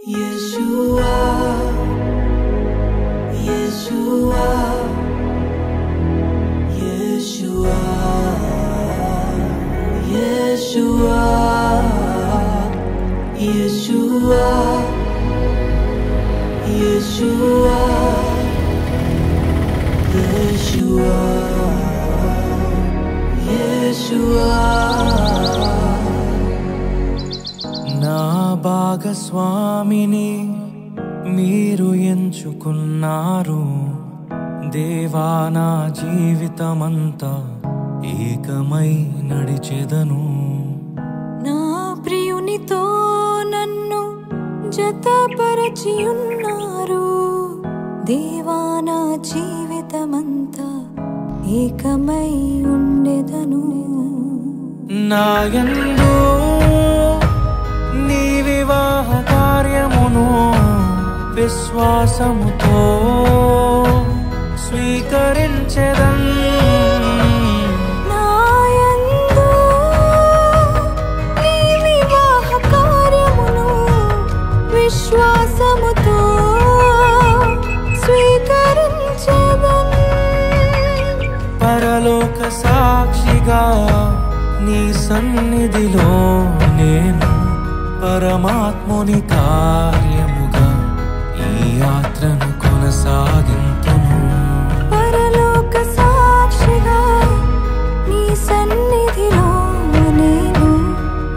Yeshua, Yeshua, Yeshua, Yeshua, Yeshua, Yeshua, Yeshua, Yeshua. నా భాగస్వామిని మీరు ఎంచుకున్నారు దేవా, నా జీవితమంతా ఏకమై నడిచెదను. నా ప్రియునితో నన్ను జతపరచి ఉన్నారు దేవా, నా జీవితమంతా ఏకమై ఉండెదను. నా యందు నీ వివాహ కార్యమును విశ్వాసముతో స్వీకరించెదన్. నా యందు నీ వివాహ కార్యమును విశ్వాసముతో స్వీకరించెదన్. పరలోక సాక్షిగా నీ సన్నిధిలో నేను పరమాత్ముని కార్యముగా ఈ యాత్రను కొనసాగింతును. పరలోక సాక్షిగా నీ సన్నిధిలో నేను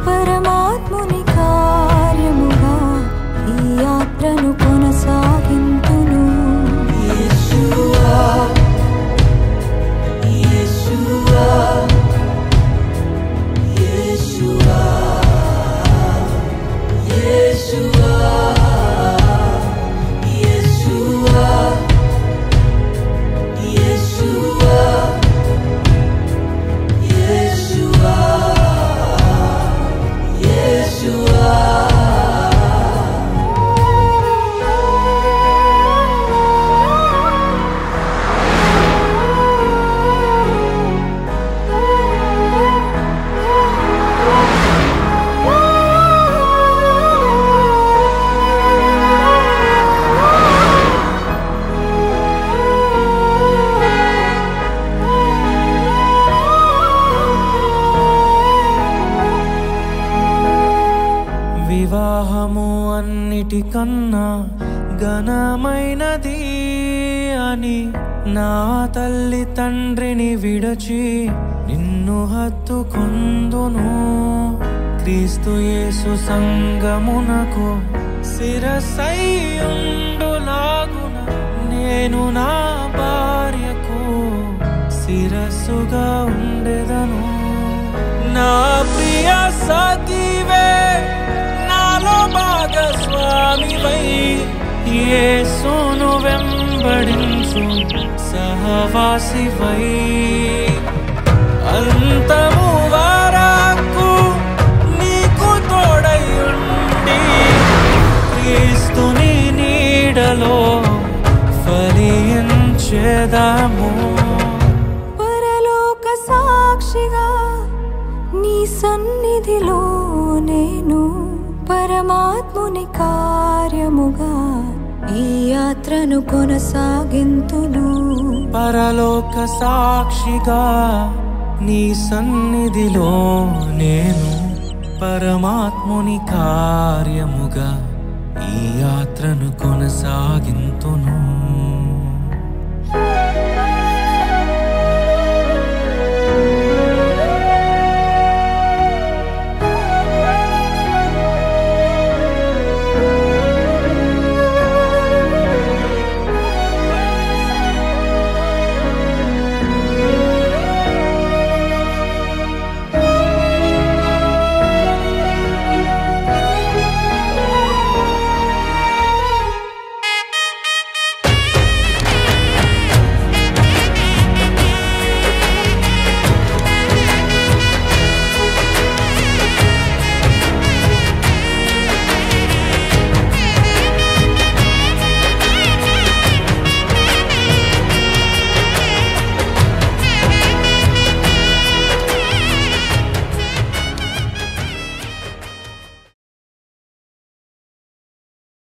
పరమాత్ముని కార్యముగా ఈ యాత్రను కొనసాగింతును. Yeshua, Yeshua, Yeshua, Yeshua, Yeshua, Yeshua, Yeshua, Yeshua. వివాహము అన్నిటికన్నా ఘనమైనది అని నా తల్లి తండ్రిని విడచి నిన్ను హత్తుకొందును. క్రీస్తు యేసు సంగమునకు శిరస్సైయుండులాగున నేను నా భార్యకు శిరస్సుగా ఉండెదను. నా ప్రియ సఖివే నాలో భాగస్వామివై యేసును వెంబడించు సహవాసివై అంతము వరకు నీకు తోడయుండి క్రీస్తుని నీడలో ఫలించెదము. పరలోక సాక్షిగా నీ సన్నిధిలో నేను పరమాత్ముని కార్యముగా ఈ యాత్రను కొనసాగింతును. పరలోక సాక్షిగా నీ సన్నిధిలో నేను పరమాత్ముని కార్యముగా ఈ యాత్రను కొనసాగింతును.